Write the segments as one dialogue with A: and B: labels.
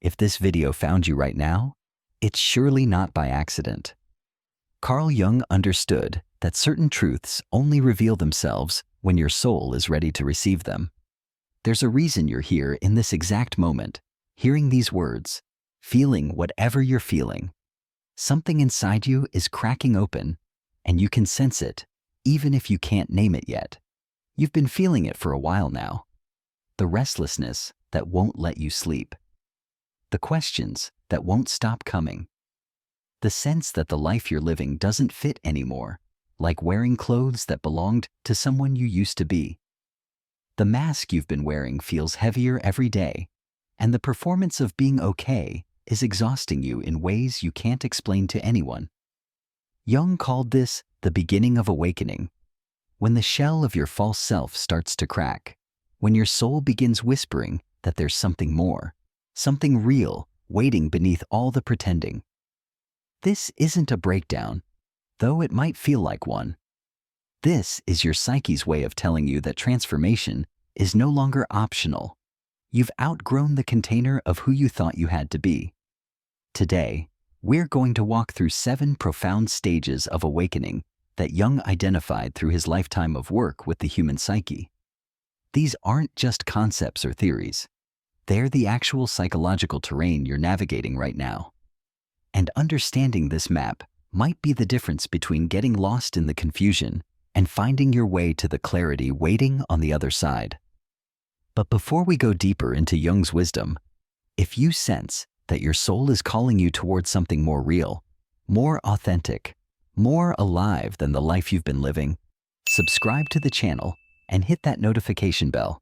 A: if this video found you right now, it's surely not by accident. Carl Jung understood that certain truths only reveal themselves when your soul is ready to receive them. There's a reason you're here in this exact moment, hearing these words, feeling whatever you're feeling. Something inside you is cracking open, and you can sense it, even if you can't name it yet. You've been feeling it for a while now. The restlessness that won't let you sleep. The questions that won't stop coming. The sense that the life you're living doesn't fit anymore, like wearing clothes that belonged to someone you used to be. The mask you've been wearing feels heavier every day, and the performance of being okay is exhausting you in ways you can't explain to anyone. Jung called this the beginning of awakening, when the shell of your false self starts to crack, when your soul begins whispering that there's something more, something real, waiting beneath all the pretending. This isn't a breakdown, though it might feel like one. This is your psyche's way of telling you that transformation is no longer optional. You've outgrown the container of who you thought you had to be. Today, we're going to walk through 7 profound stages of awakening that Jung identified through his lifetime of work with the human psyche. These aren't just concepts or theories. They're the actual psychological terrain you're navigating right now. And understanding this map might be the difference between getting lost in the confusion and finding your way to the clarity waiting on the other side. But before we go deeper into Jung's wisdom, if you sense that your soul is calling you towards something more real, more authentic, more alive than the life you've been living, subscribe to the channel and hit that notification bell.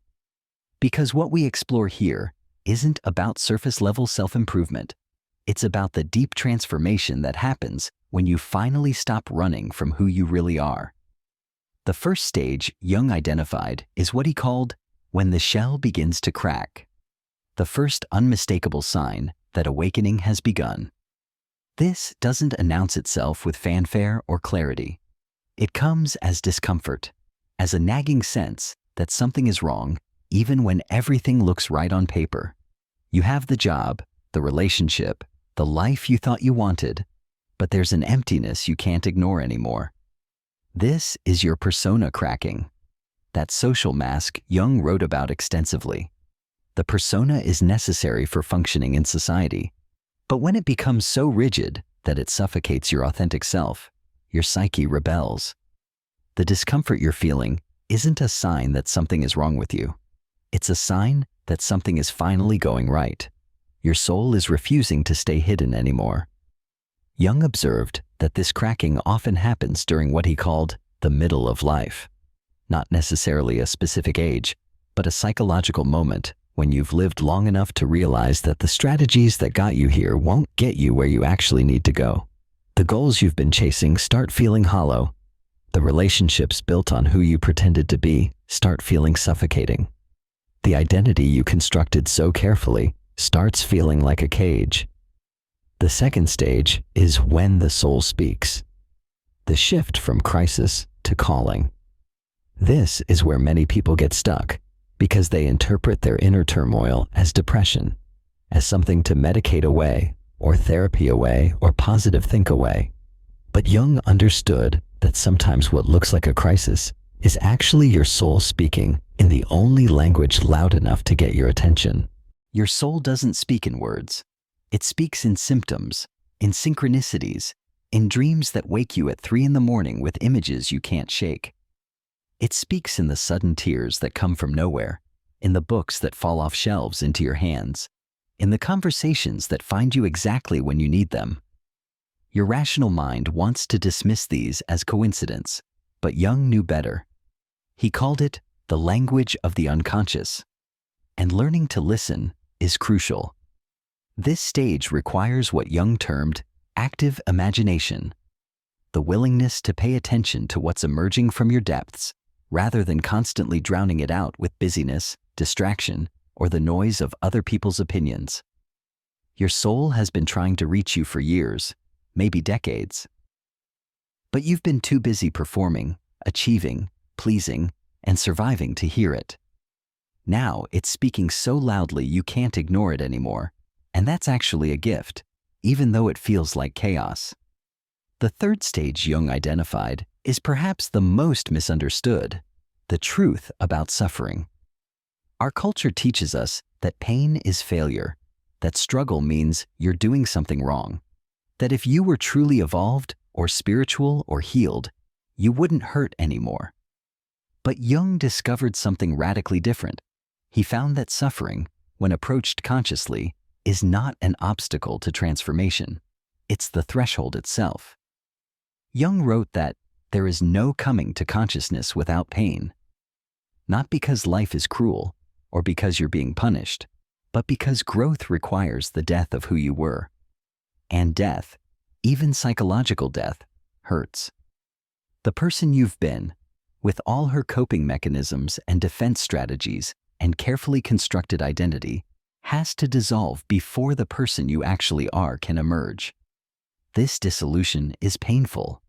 A: Because what we explore here isn't about surface-level self-improvement. It's about the deep transformation that happens when you finally stop running from who you really are. The first stage Jung identified is what he called when the shell begins to crack, the first unmistakable sign that awakening has begun. This doesn't announce itself with fanfare or clarity. It comes as discomfort, as a nagging sense that something is wrong, even when everything looks right on paper. You have the job, the relationship, the life you thought you wanted, but there's an emptiness you can't ignore anymore. This is your persona cracking, that social mask Jung wrote about extensively. The persona is necessary for functioning in society, but when it becomes so rigid that it suffocates your authentic self, your psyche rebels. The discomfort you're feeling isn't a sign that something is wrong with you. It's a sign that something is finally going right. Your soul is refusing to stay hidden anymore. Jung observed that this cracking often happens during what he called the middle of life. Not necessarily a specific age, but a psychological moment when you've lived long enough to realize that the strategies that got you here won't get you where you actually need to go. The goals you've been chasing start feeling hollow. The relationships built on who you pretended to be start feeling suffocating. The identity you constructed so carefully starts feeling like a cage. The second stage is when the soul speaks. The shift from crisis to calling. This is where many people get stuck because they interpret their inner turmoil as depression, as something to medicate away, or therapy away, or positive think away. But Jung understood that sometimes what looks like a crisis is actually your soul speaking in the only language loud enough to get your attention. Your soul doesn't speak in words. It speaks in symptoms, in synchronicities, in dreams that wake you at 3 in the morning with images you can't shake. It speaks in the sudden tears that come from nowhere, in the books that fall off shelves into your hands, in the conversations that find you exactly when you need them. Your rational mind wants to dismiss these as coincidence, but Jung knew better. He called it the language of the unconscious, and learning to listen is crucial. This stage requires what Jung termed active imagination, the willingness to pay attention to what's emerging from your depths, rather than constantly drowning it out with busyness, distraction, or the noise of other people's opinions. Your soul has been trying to reach you for years, maybe decades. But you've been too busy performing, achieving, pleasing, and surviving to hear it. Now it's speaking so loudly you can't ignore it anymore, And that's actually a gift, even though it feels like chaos. The third stage Jung identified is perhaps the most misunderstood: the truth about suffering. Our culture teaches us that pain is failure, that struggle means you're doing something wrong, that if you were truly evolved or spiritual or healed, you wouldn't hurt anymore. But Jung discovered something radically different. He found that suffering, when approached consciously, is not an obstacle to transformation. It's the threshold itself. Jung wrote that there is no coming to consciousness without pain. Not because life is cruel or because you're being punished, but because growth requires the death of who you were. And death, even psychological death, hurts. The person you've been, with all her coping mechanisms and defense strategies and carefully constructed identity, has to dissolve before the person you actually are can emerge. This dissolution is painful.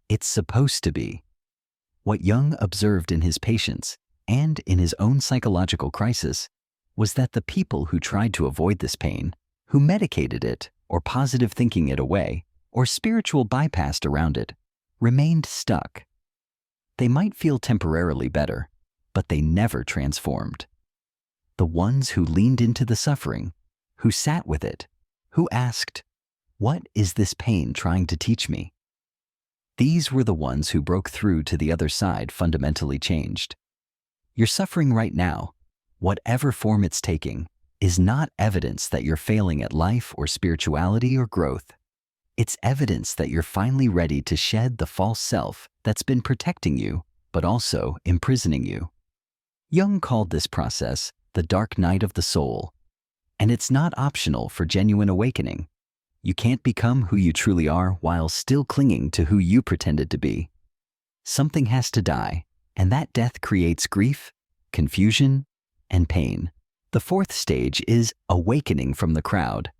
A: It's supposed to be. What Jung observed in his patients and in his own psychological crisis was that the people who tried to avoid this pain, who medicated it or positive thinking it away or spiritual bypassed around it, remained stuck. They might feel temporarily better, but they never transformed. The ones who leaned into the suffering, who sat with it, who asked, "What is this pain trying to teach me?" These were the ones who broke through to the other side fundamentally changed. Your suffering right now, whatever form it's taking, is not evidence that you're failing at life or spirituality or growth. It's evidence that you're finally ready to shed the false self that's been protecting you, but also imprisoning you. Jung called this process the dark night of the soul, and it's not optional for genuine awakening. You can't become who you truly are while still clinging to who you pretended to be. Something has to die, and that death creates grief, confusion, and pain. The fourth stage is awakening from the crowd.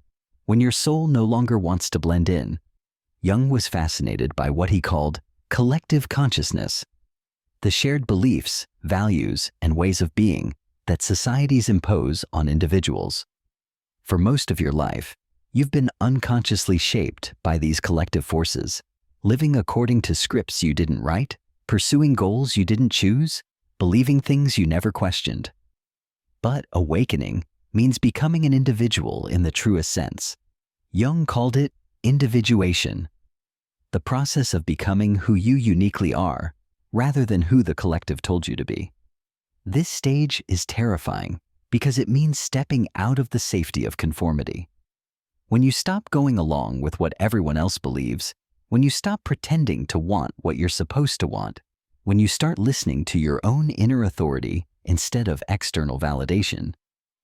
A: When your soul no longer wants to blend in, Jung was fascinated by what he called collective consciousness, the shared beliefs, values, and ways of being that societies impose on individuals. For most of your life, you've been unconsciously shaped by these collective forces, living according to scripts you didn't write, pursuing goals you didn't choose, believing things you never questioned. But awakening means becoming an individual in the truest sense. Jung called it individuation, the process of becoming who you uniquely are, rather than who the collective told you to be. This stage is terrifying because it means stepping out of the safety of conformity. When you stop going along with what everyone else believes, when you stop pretending to want what you're supposed to want, when you start listening to your own inner authority instead of external validation,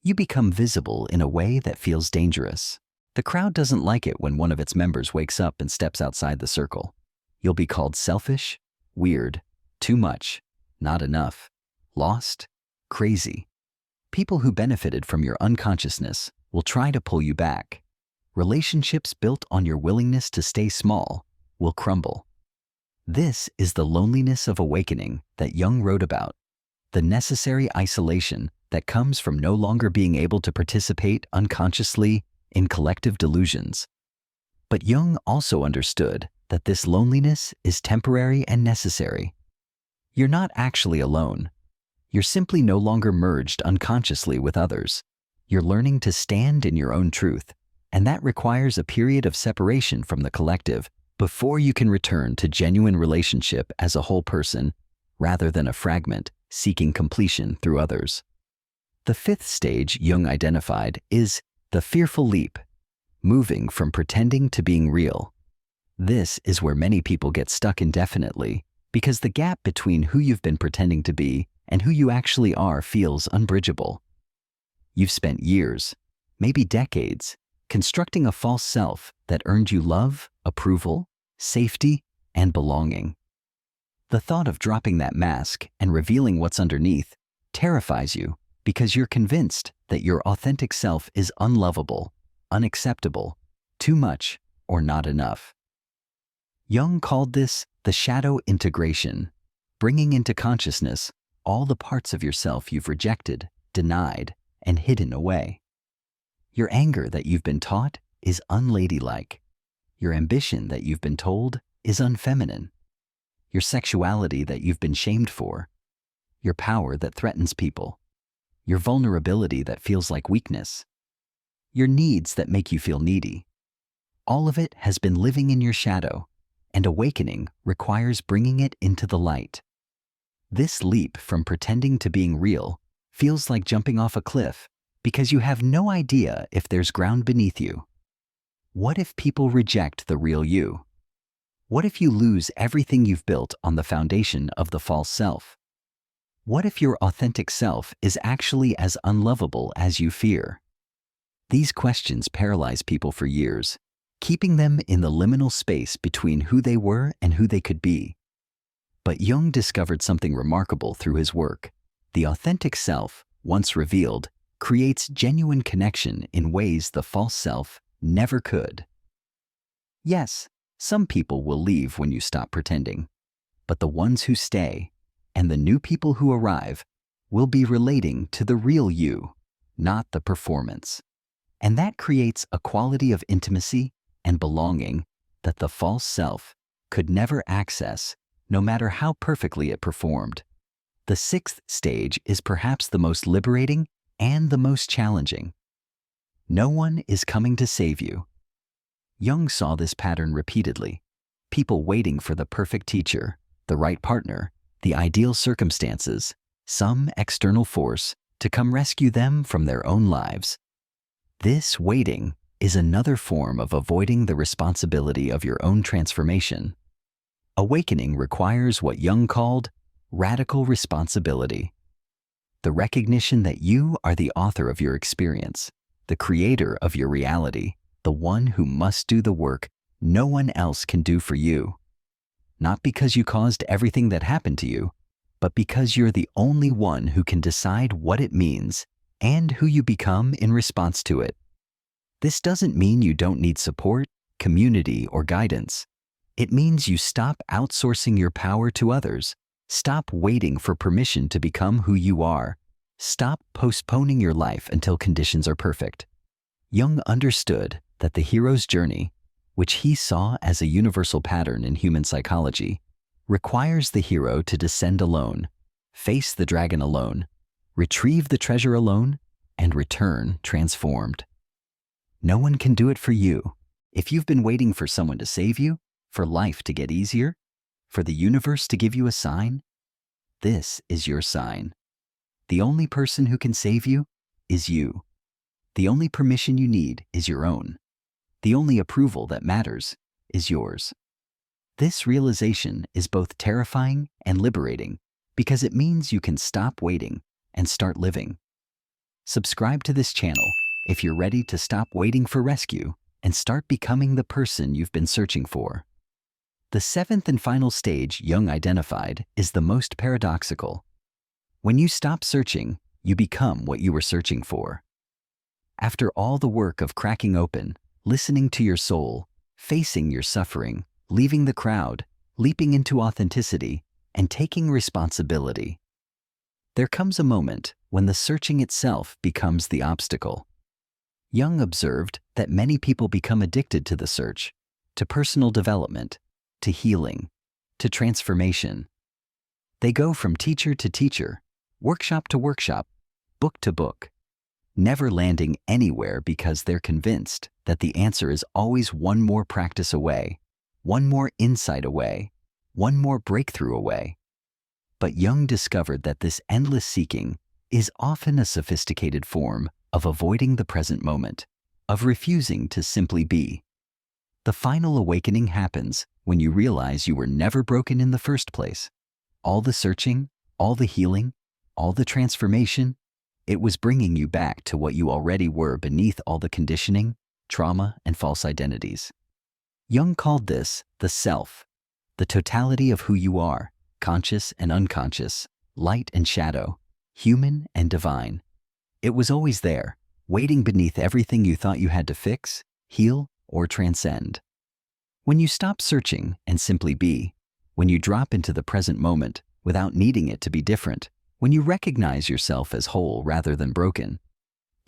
A: you become visible in a way that feels dangerous. The crowd doesn't like it when one of its members wakes up and steps outside the circle. You'll be called selfish, weird, too much, not enough, lost, crazy. People who benefited from your unconsciousness will try to pull you back. Relationships built on your willingness to stay small will crumble. This is the loneliness of awakening that Jung wrote about, the necessary isolation that comes from no longer being able to participate unconsciously in collective delusions. But Jung also understood that this loneliness is temporary and necessary. You're not actually alone. You're simply no longer merged unconsciously with others. You're learning to stand in your own truth, and that requires a period of separation from the collective before you can return to genuine relationship as a whole person, rather than a fragment seeking completion through others. The fifth stage Jung identified is the fearful leap, moving from pretending to being real. This is where many people get stuck indefinitely because the gap between who you've been pretending to be and who you actually are feels unbridgeable. You've spent years, maybe decades, constructing a false self that earned you love, approval, safety, and belonging. The thought of dropping that mask and revealing what's underneath terrifies you because you're convinced that your authentic self is unlovable, unacceptable, too much, or not enough. Jung called this the shadow integration, bringing into consciousness all the parts of yourself you've rejected, denied, and hidden away. Your anger that you've been taught is unladylike. Your ambition that you've been told is unfeminine. Your sexuality that you've been shamed for. Your power that threatens people. Your vulnerability that feels like weakness. Your needs that make you feel needy. All of it has been living in your shadow, and awakening requires bringing it into the light. This leap from pretending to being real feels like jumping off a cliff because you have no idea if there's ground beneath you. What if people reject the real you? What if you lose everything you've built on the foundation of the false self? What if your authentic self is actually as unlovable as you fear? These questions paralyze people for years, keeping them in the liminal space between who they were and who they could be. But Jung discovered something remarkable through his work. The authentic self, once revealed, creates genuine connection in ways the false self never could. Yes, some people will leave when you stop pretending, but the ones who stay, and the new people who arrive, will be relating to the real you, not the performance. And that creates a quality of intimacy and belonging that the false self could never access, no matter how perfectly it performed. The sixth stage is perhaps the most liberating and the most challenging. No one is coming to save you. Jung saw this pattern repeatedly. People waiting for the perfect teacher, the right partner, the ideal circumstances, some external force to come rescue them from their own lives. This waiting is another form of avoiding the responsibility of your own transformation. Awakening requires what Jung called radical responsibility. The recognition that you are the author of your experience, the creator of your reality, the one who must do the work no one else can do for you. Not because you caused everything that happened to you, but because you're the only one who can decide what it means and who you become in response to it. This doesn't mean you don't need support, community, or guidance. It means you stop outsourcing your power to others. Stop waiting for permission to become who you are. Stop postponing your life until conditions are perfect. Jung understood that the hero's journey, which he saw as a universal pattern in human psychology, requires the hero to descend alone, face the dragon alone, retrieve the treasure alone, and return transformed. No one can do it for you. If you've been waiting for someone to save you, for life to get easier, for the universe to give you a sign, this is your sign. The only person who can save you is you. The only permission you need is your own. The only approval that matters is yours. This realization is both terrifying and liberating because it means you can stop waiting and start living. Subscribe to this channel if you're ready to stop waiting for rescue and start becoming the person you've been searching for. The seventh and final stage Jung identified is the most paradoxical. When you stop searching, you become what you were searching for. After all the work of cracking open, listening to your soul, facing your suffering, leaving the crowd, leaping into authenticity, and taking responsibility, there comes a moment when the searching itself becomes the obstacle. Jung observed that many people become addicted to the search, to personal development, to healing, to transformation. They go from teacher to teacher, workshop to workshop, book to book, never landing anywhere because they're convinced that the answer is always one more practice away, one more insight away, one more breakthrough away. But Jung discovered that this endless seeking is often a sophisticated form of avoiding the present moment, of refusing to simply be. The final awakening happens when you realize you were never broken in the first place. All the searching, all the healing, all the transformation, it was bringing you back to what you already were beneath all the conditioning, trauma, and false identities. Jung called this the self, the totality of who you are, conscious and unconscious, light and shadow, human and divine. It was always there, waiting beneath everything you thought you had to fix, heal, or transcend. When you stop searching and simply be, when you drop into the present moment without needing it to be different, when you recognize yourself as whole rather than broken,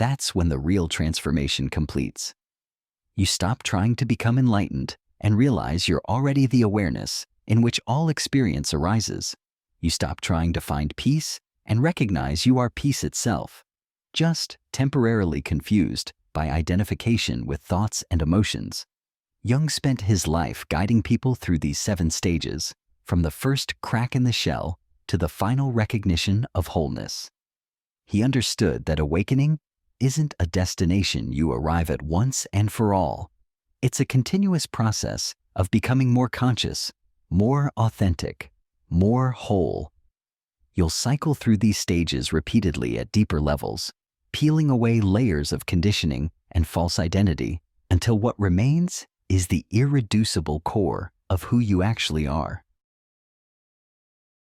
A: That's when the real transformation completes. You stop trying to become enlightened and realize you're already the awareness in which all experience arises. You stop trying to find peace and recognize you are peace itself, just temporarily confused by identification with thoughts and emotions. Jung spent his life guiding people through these 7 stages, from the first crack in the shell to the final recognition of wholeness. He understood that awakening isn't a destination you arrive at once and for all. It's a continuous process of becoming more conscious, more authentic, more whole. You'll cycle through these stages repeatedly at deeper levels, peeling away layers of conditioning and false identity until what remains is the irreducible core of who you actually are.